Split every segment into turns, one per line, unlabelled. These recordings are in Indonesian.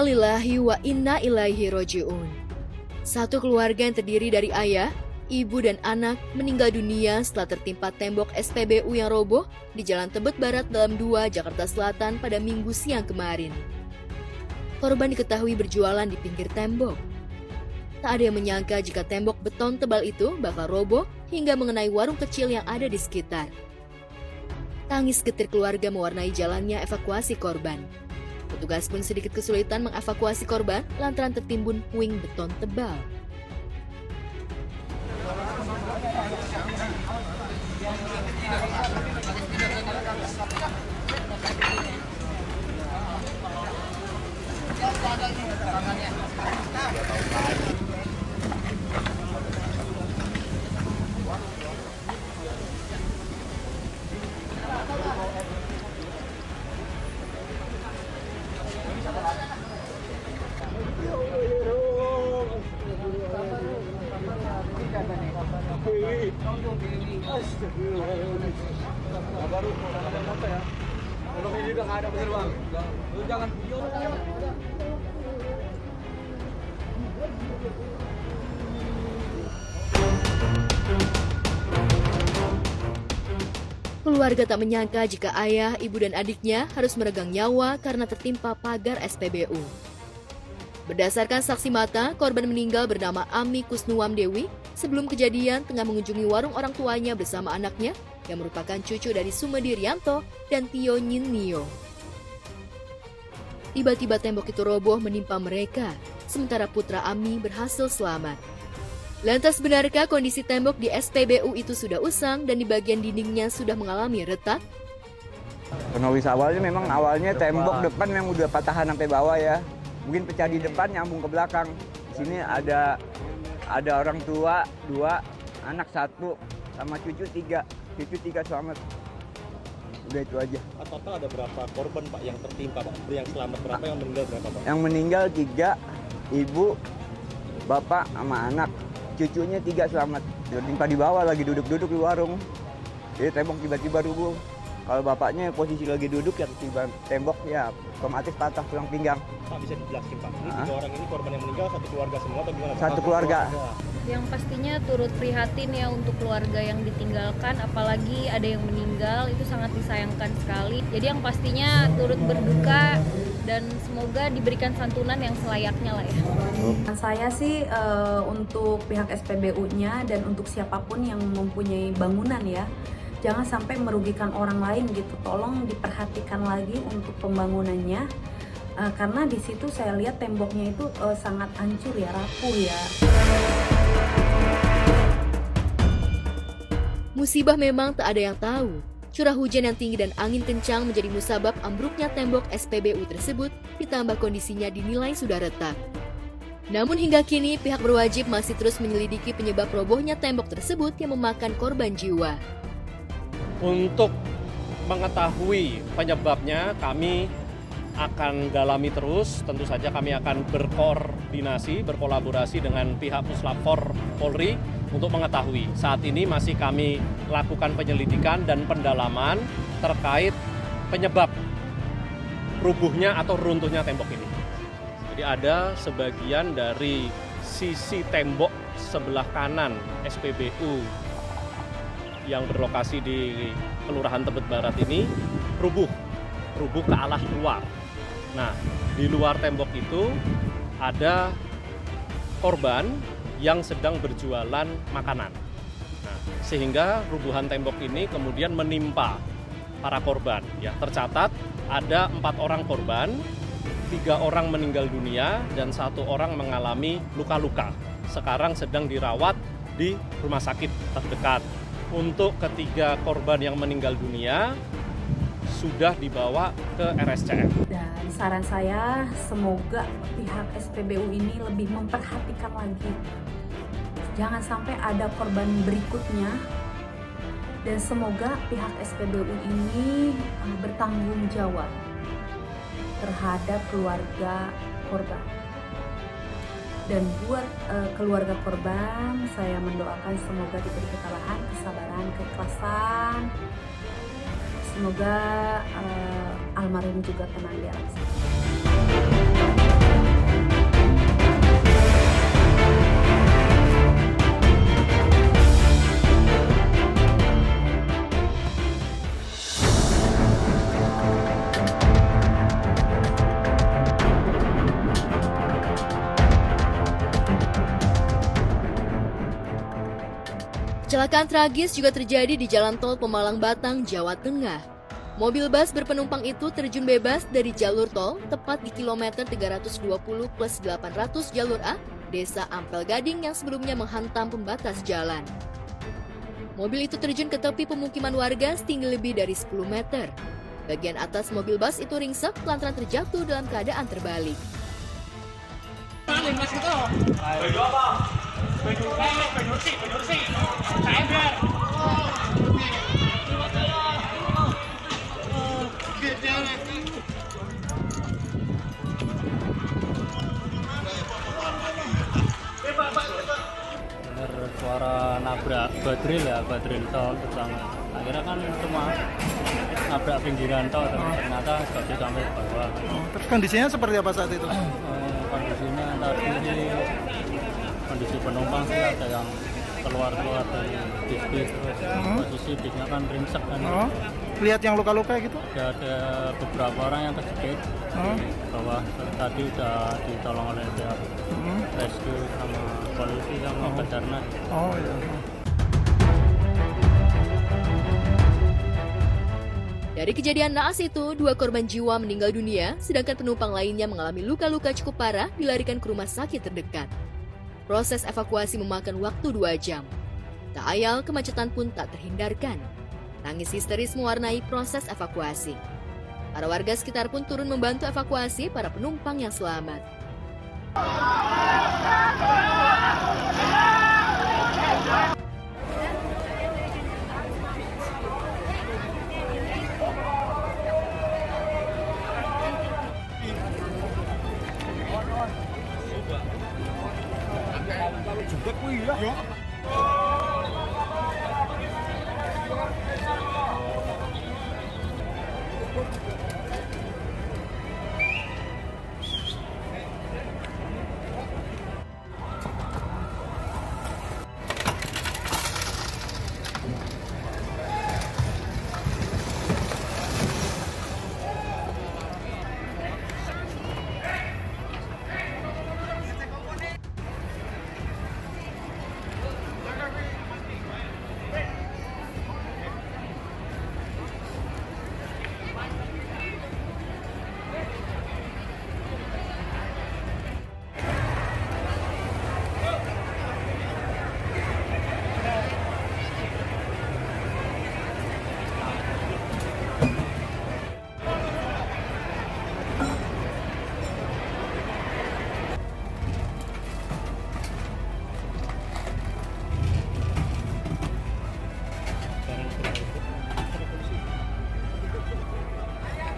Inna lillahi wa inna ilaihi roji'un. Satu keluarga yang terdiri dari ayah, ibu dan anak meninggal dunia setelah tertimpa tembok SPBU yang roboh di Jalan Tebet Barat Dalam 2, Jakarta Selatan pada Minggu siang kemarin. Korban diketahui berjualan di pinggir tembok. Tak ada yang menyangka jika tembok beton tebal itu bakal roboh hingga mengenai warung kecil yang ada di sekitar. Tangis getir keluarga mewarnai jalannya evakuasi korban. Petugas pun sedikit kesulitan mengevakuasi korban lantaran tertimbun puing beton tebal. Keluarga tak menyangka jika ayah, ibu dan adiknya harus meregang nyawa karena tertimpa pagar SPBU. Berdasarkan saksi mata, korban meninggal bernama Ami Kusnuam Dewi sebelum kejadian tengah mengunjungi warung orang tuanya bersama anaknya yang merupakan cucu dari Sumedi Rianto dan Tio Nyin Nio. Tiba-tiba tembok itu roboh menimpa mereka, sementara putra Ami berhasil selamat. Lantas benarkah kondisi tembok di SPBU itu sudah usang dan di bagian dindingnya sudah mengalami retak?
Kronologis awalnya tembok depan memang udah patahan sampai bawah ya. Mungkin pecah di depan nyambung ke belakang. Di sini ada orang tua 2, anak 1, sama cucu 3. Cucu 3 selamat. Udah itu aja.
Total ada berapa korban Pak yang tertimpa Pak? Yang selamat berapa, yang meninggal berapa Pak?
Yang meninggal 3, ibu, bapak sama anak. Cucunya 3 selamat. Tertimpa di bawah lagi duduk-duduk di warung. Jadi tembok tiba-tiba rubuh. Kalau bapaknya posisi lagi duduk ya tiba tembok ya otomatis patah tulang pinggang.
Pak, bisa dijelasin Pak, ini 3 orang ini korban yang meninggal satu keluarga semua atau gimana Pak?
Satu keluarga.
Yang pastinya turut prihatin ya untuk keluarga yang ditinggalkan, apalagi ada yang meninggal, itu sangat disayangkan sekali. Jadi yang pastinya turut berduka dan semoga diberikan santunan yang selayaknya lah ya.
Saya sih untuk pihak SPBU-nya dan untuk siapapun yang mempunyai bangunan ya, jangan sampai merugikan orang lain gitu. Tolong diperhatikan lagi untuk pembangunannya, karena di situ saya lihat temboknya itu sangat hancur ya, rapuh ya.
Musibah memang tak ada yang tahu. Curah hujan yang tinggi dan angin kencang menjadi musabab ambruknya tembok SPBU tersebut, ditambah kondisinya dinilai sudah retak. Namun hingga kini pihak berwajib masih terus menyelidiki penyebab robohnya tembok tersebut yang memakan korban jiwa.
Untuk mengetahui penyebabnya, kami akan dalami terus. Tentu saja kami akan berkolaborasi dengan pihak Puslap 4 Polri untuk mengetahui. Saat ini masih kami lakukan penyelidikan dan pendalaman terkait penyebab rubuhnya atau runtuhnya tembok ini. Jadi ada sebagian dari sisi tembok sebelah kanan SPBU yang berlokasi di Kelurahan Tebet Barat ini rubuh ke arah luar. Nah, di luar tembok itu ada korban yang sedang berjualan makanan. Nah, sehingga rubuhan tembok ini kemudian menimpa para korban. Ya, tercatat ada 4 orang korban, 3 orang meninggal dunia dan 1 orang mengalami luka-luka. Sekarang sedang dirawat di rumah sakit terdekat. Untuk ketiga korban yang meninggal dunia sudah dibawa ke RSCM.
Dan saran saya semoga pihak SPBU ini lebih memperhatikan lagi. Jangan sampai ada korban berikutnya. Dan semoga pihak SPBU ini bertanggung jawab terhadap keluarga korban. Dan buat keluarga korban, saya mendoakan semoga diberi ketabahan, kesabaran, keikhlasan. Semoga almarhum juga tenang di alam sana.
Kecelakaan tragis juga terjadi di Jalan Tol Pemalang Batang, Jawa Tengah. Mobil bus berpenumpang itu terjun bebas dari jalur tol tepat di kilometer 320 plus 800 jalur A, Desa Ampel Gading yang sebelumnya menghantam pembatas jalan. Mobil itu terjun ke tepi pemukiman warga setinggi lebih dari 10 meter. Bagian atas mobil bus itu ringsek lantaran terjatuh dalam keadaan terbalik.
Dengar suara nabrak badril tol terutama. Akhirnya kan cuma nabrak pinggiran tol, ternyata jadi sampai ke bawah.
Terus kondisinya seperti apa saat itu?
Kondisinya tadi sih, kondisi penumpang sih ada yang keluar dari bis, terus posisi bisnya kan ringsek kan.
Lihat yang luka-luka gitu?
Ada beberapa orang yang terjepit di bawah. Tadi udah ditolong oleh pihak rescue sama polisi sama Basarnas.
Oh iya.
Dari kejadian naas itu, 2 korban jiwa meninggal dunia, sedangkan penumpang lainnya mengalami luka-luka cukup parah dilarikan ke rumah sakit terdekat. Proses evakuasi memakan waktu 2 jam. Tak ayal, kemacetan pun tak terhindarkan. Tangis histeris mewarnai proses evakuasi. Para warga sekitar pun turun membantu evakuasi para penumpang yang selamat.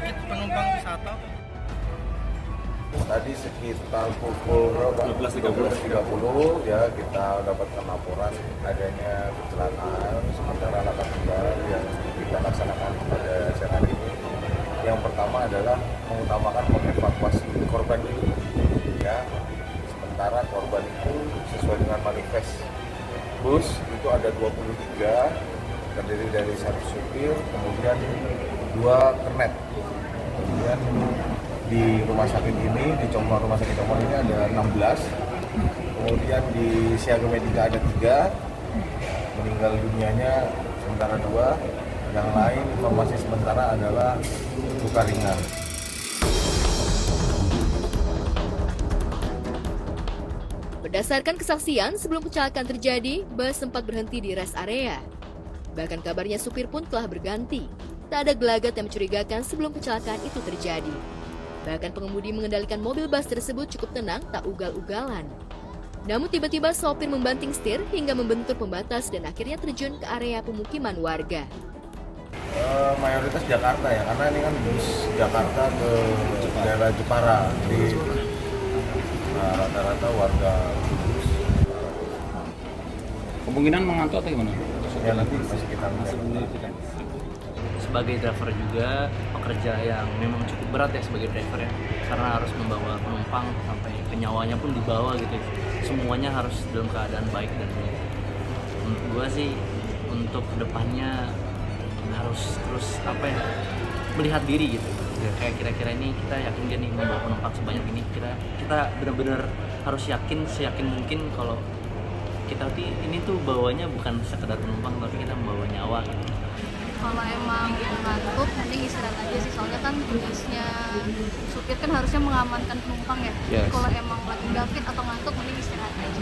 Penumpang wisata.
Tadi sekitar pukul 12.30 ya kita dapatkan laporan adanya kecelakaan sementara latar belakang yang kita laksanakan pada siang ini. Yang pertama adalah mengutamakan mengevakuasi korban itu. Ya, sementara korban itu sesuai dengan manifest bus itu ada 23, terdiri dari 1 supir, kemudian 2 kernet. Kemudian di rumah sakit ini, di rumah sakit Comor ini ada 16, kemudian di Siaga Medika ada 3, meninggal dunianya sementara 2, yang lain informasi sementara adalah luka ringan.
Berdasarkan kesaksian, sebelum kecelakaan terjadi, bus sempat berhenti di rest area. Bahkan kabarnya supir pun telah berganti. Tak ada gelagat yang mencurigakan sebelum kecelakaan itu terjadi. Bahkan pengemudi mengendalikan mobil bus tersebut cukup tenang, tak ugal-ugalan. Namun tiba-tiba sopir membanting setir hingga membentur pembatas dan akhirnya terjun ke area pemukiman warga.
Mayoritas Jakarta ya, karena ini kan bus Jakarta ke daerah Jepara. Jadi rata-rata warga bus.
Kemungkinan mengantuk atau gimana?
Ya nanti masih kita lihat.
Sebagai driver juga pekerja yang memang cukup berat ya sebagai driver ya, karena harus membawa penumpang sampai ke nyawanya pun dibawa gitu. Semuanya harus dalam keadaan baik dan menurut gua sih untuk kedepannya harus terus melihat diri gitu. Kayak kira-kira ini kita yakin gak nih membawa penumpang sebanyak ini, kita benar-benar harus yakin seyakin mungkin kalau kita ini tuh bawanya bukan sekedar penumpang tapi kita membawa nyawa gitu.
Kalau emang ngantuk mending istirahat aja sih, soalnya kan tugasnya supir kan harusnya mengamankan penumpang ya.
Yes.
Kalau emang lagi nggak fit atau ngantuk mending istirahat aja.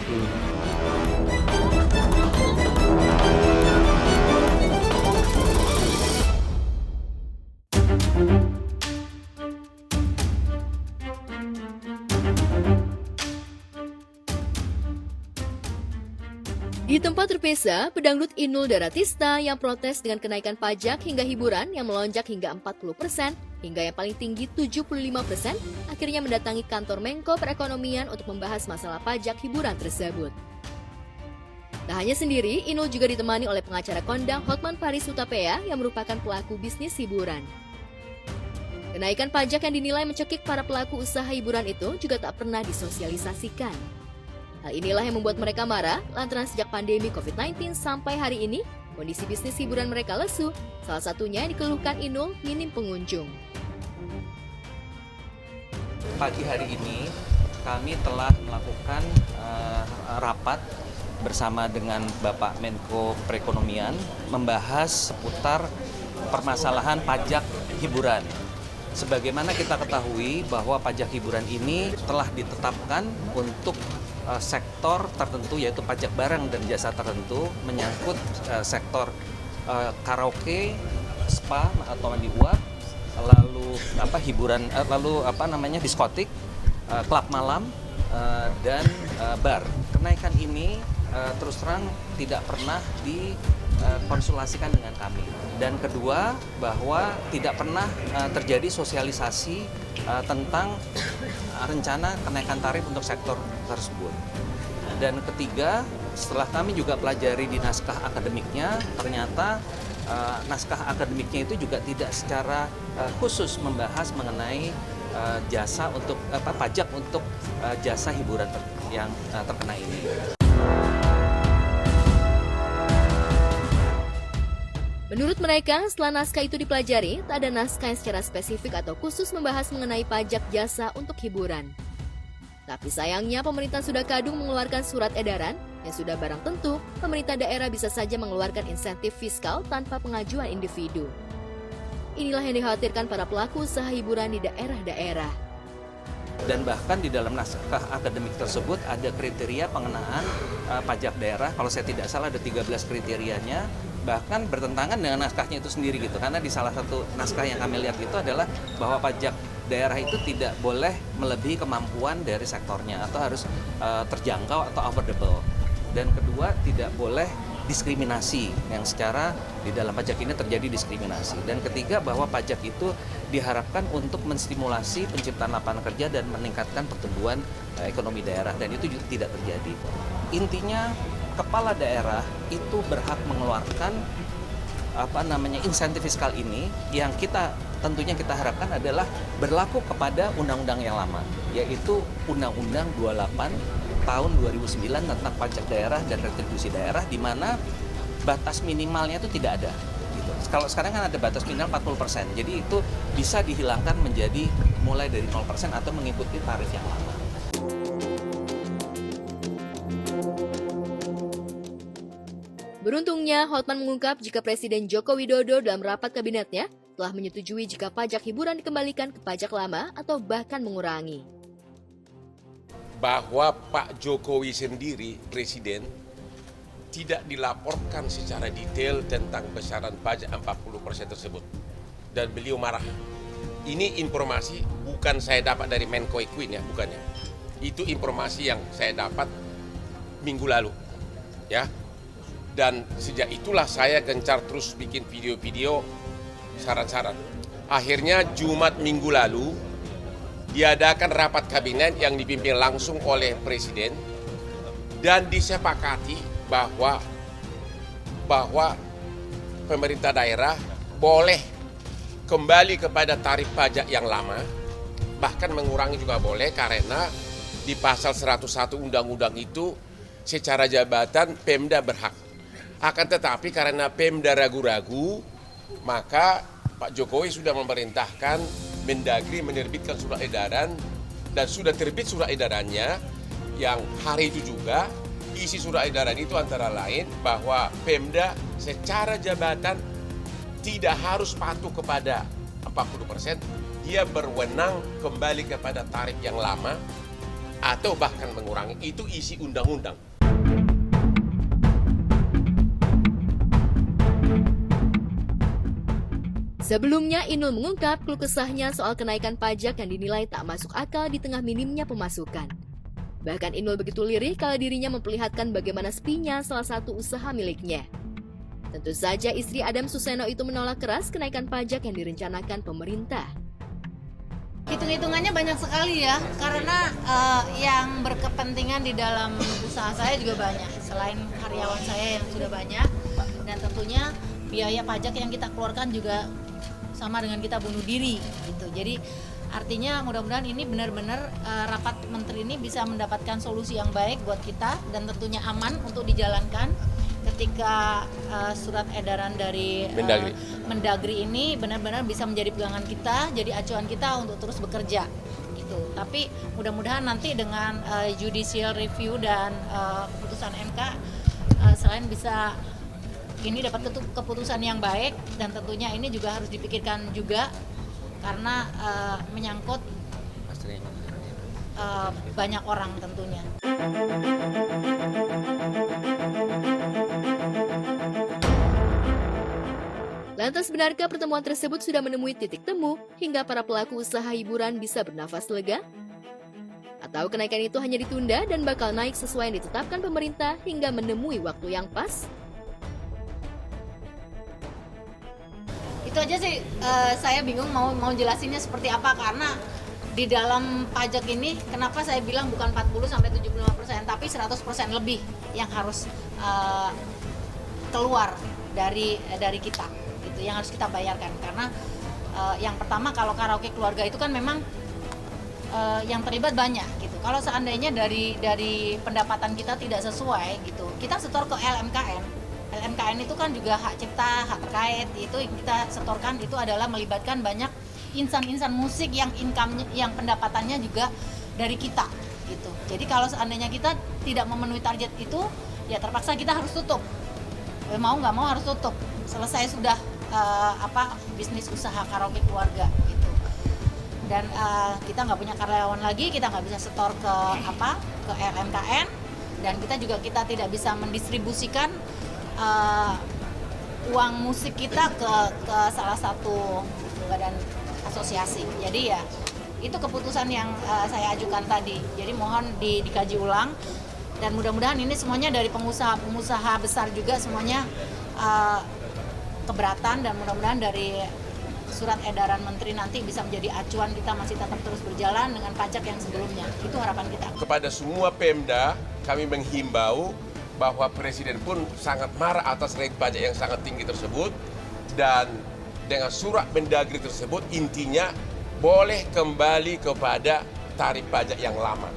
Di tempat terpesa, pedangdut Inul Daratista yang protes dengan kenaikan pajak hingga hiburan yang melonjak hingga 40%, hingga yang paling tinggi 75%, akhirnya mendatangi kantor Menko Perekonomian untuk membahas masalah pajak hiburan tersebut. Tak hanya sendiri, Inul juga ditemani oleh pengacara kondang Hotman Paris Hutapea yang merupakan pelaku bisnis hiburan. Kenaikan pajak yang dinilai mencekik para pelaku usaha hiburan itu juga tak pernah disosialisasikan. Hal inilah yang membuat mereka marah lantaran sejak pandemi COVID-19 sampai hari ini, kondisi bisnis hiburan mereka lesu, salah satunya yang dikeluhkan Inul minim pengunjung.
Pagi hari ini kami telah melakukan rapat bersama dengan Bapak Menko Perekonomian membahas seputar permasalahan pajak hiburan. Sebagaimana kita ketahui bahwa pajak hiburan ini telah ditetapkan untuk sektor tertentu, yaitu pajak barang dan jasa tertentu, menyangkut sektor karaoke, spa atau mandi uap, lalu hiburan, diskotik, klub malam, dan bar. Kenaikan ini terus terang tidak pernah dikonsultasikan dengan kami. Dan kedua, bahwa tidak pernah terjadi sosialisasi tentang rencana kenaikan tarif untuk sektor tersebut. Dan ketiga, setelah kami juga pelajari di naskah akademiknya, ternyata naskah akademiknya itu juga tidak secara khusus membahas mengenai jasa untuk pajak untuk jasa hiburan yang terkena ini.
Menurut mereka, setelah naskah itu dipelajari, tak ada naskah yang secara spesifik atau khusus membahas mengenai pajak jasa untuk hiburan. Tapi sayangnya pemerintah sudah kadung mengeluarkan surat edaran yang sudah barang tentu pemerintah daerah bisa saja mengeluarkan insentif fiskal tanpa pengajuan individu. Inilah yang dikhawatirkan para pelaku usaha hiburan di daerah-daerah.
Dan bahkan di dalam naskah akademik tersebut ada kriteria pengenaan pajak daerah. Kalau saya tidak salah ada 13 kriterianya, bahkan bertentangan dengan naskahnya itu sendiri gitu. Karena di salah satu naskah yang kami lihat itu adalah bahwa pajak daerah itu tidak boleh melebihi kemampuan dari sektornya atau harus terjangkau atau affordable. Dan kedua, tidak boleh diskriminasi yang secara di dalam pajak ini terjadi diskriminasi. Dan ketiga, bahwa pajak itu diharapkan untuk menstimulasi penciptaan lapangan kerja dan meningkatkan pertumbuhan ekonomi daerah, dan itu juga tidak terjadi. Intinya, kepala daerah itu berhak mengeluarkan insentif fiskal ini yang tentunya kita harapkan adalah berlaku kepada undang-undang yang lama, yaitu Undang-Undang 28 tahun 2009 tentang pajak daerah dan retribusi daerah, di mana batas minimalnya itu tidak ada. Gitu. Kalau sekarang kan ada batas minimal 40%, jadi itu bisa dihilangkan menjadi mulai dari 0% atau mengikuti tarif yang lama.
Beruntungnya, Hotman mengungkap jika Presiden Joko Widodo dalam rapat kabinetnya telah menyetujui jika pajak hiburan dikembalikan ke pajak lama atau bahkan mengurangi.
Bahwa Pak Jokowi sendiri, Presiden, tidak dilaporkan secara detail tentang besaran pajak 40% tersebut. Dan beliau marah. Ini informasi bukan saya dapat dari Menko Equin ya, bukannya. Itu informasi yang saya dapat minggu lalu. Ya. Dan sejak itulah saya gencar terus bikin video-video saran-saran. Akhirnya Jumat minggu lalu diadakan rapat kabinet yang dipimpin langsung oleh Presiden dan disepakati bahwa pemerintah daerah boleh kembali kepada tarif pajak yang lama, bahkan mengurangi juga boleh, karena di pasal 101 undang-undang itu secara jabatan Pemda berhak. Akan tetapi karena Pemda ragu-ragu, maka Pak Jokowi sudah memerintahkan Mendagri menerbitkan surat edaran, dan sudah terbit surat edarannya yang hari itu juga isi surat edaran itu antara lain bahwa Pemda secara jabatan tidak harus patuh kepada 40%, dia berwenang kembali kepada tarif yang lama atau bahkan mengurangi. Itu isi undang-undang.
Sebelumnya, Inul mengungkap keluh kesahnya soal kenaikan pajak yang dinilai tak masuk akal di tengah minimnya pemasukan. Bahkan Inul begitu lirih kalau dirinya memperlihatkan bagaimana sepinya salah satu usaha miliknya. Tentu saja istri Adam Suseno itu menolak keras kenaikan pajak yang direncanakan pemerintah.
Hitung-hitungannya banyak sekali ya, karena yang berkepentingan di dalam usaha saya juga banyak. Selain karyawan saya yang sudah banyak, dan tentunya biaya pajak yang kita keluarkan juga sama dengan kita bunuh diri gitu. Jadi artinya mudah-mudahan ini benar-benar rapat menteri ini bisa mendapatkan solusi yang baik buat kita dan tentunya aman untuk dijalankan ketika surat edaran dari Mendagri ini benar-benar bisa menjadi pegangan kita, jadi acuan kita untuk terus bekerja gitu. Tapi mudah-mudahan nanti dengan judicial review dan keputusan MK selain bisa ini dapat keputusan yang baik, dan tentunya ini juga harus dipikirkan juga karena menyangkut banyak orang tentunya.
Lantas benarkah pertemuan tersebut sudah menemui titik temu hingga para pelaku usaha hiburan bisa bernafas lega? Atau kenaikan itu hanya ditunda dan bakal naik sesuai yang ditetapkan pemerintah hingga menemui waktu yang pas?
Itu aja sih saya bingung mau jelasinnya seperti apa, karena di dalam pajak ini kenapa saya bilang bukan 40-75%, tapi 100% lebih yang harus keluar dari kita gitu, yang harus kita bayarkan. Karena yang pertama, kalau karaoke keluarga itu kan memang yang terlibat banyak gitu. Kalau seandainya dari pendapatan kita tidak sesuai gitu, kita setor ke LMKN. LMKN itu kan juga hak cipta, hak terkait, itu kita setorkan, itu adalah melibatkan banyak insan-insan musik yang income-nya, yang pendapatannya juga dari kita gitu. Jadi kalau seandainya kita tidak memenuhi target itu, ya terpaksa kita harus tutup. Mau nggak mau harus tutup. Selesai sudah bisnis usaha karaoke keluarga gitu. Dan kita nggak punya karyawan lagi, kita nggak bisa setor ke LMKN, dan kita tidak bisa mendistribusikan uang musik kita ke salah satu badan asosiasi. Jadi ya itu keputusan yang saya ajukan tadi. Jadi mohon dikaji ulang, dan mudah-mudahan ini semuanya dari pengusaha besar juga semuanya keberatan, dan mudah-mudahan dari surat edaran menteri nanti bisa menjadi acuan kita masih tetap terus berjalan dengan pajak yang sebelumnya. Itu harapan kita.
Kepada semua Pemda kami menghimbau bahwa Presiden pun sangat marah atas naik pajak yang sangat tinggi tersebut, dan dengan surat Mendagri tersebut intinya boleh kembali kepada tarif pajak yang lama.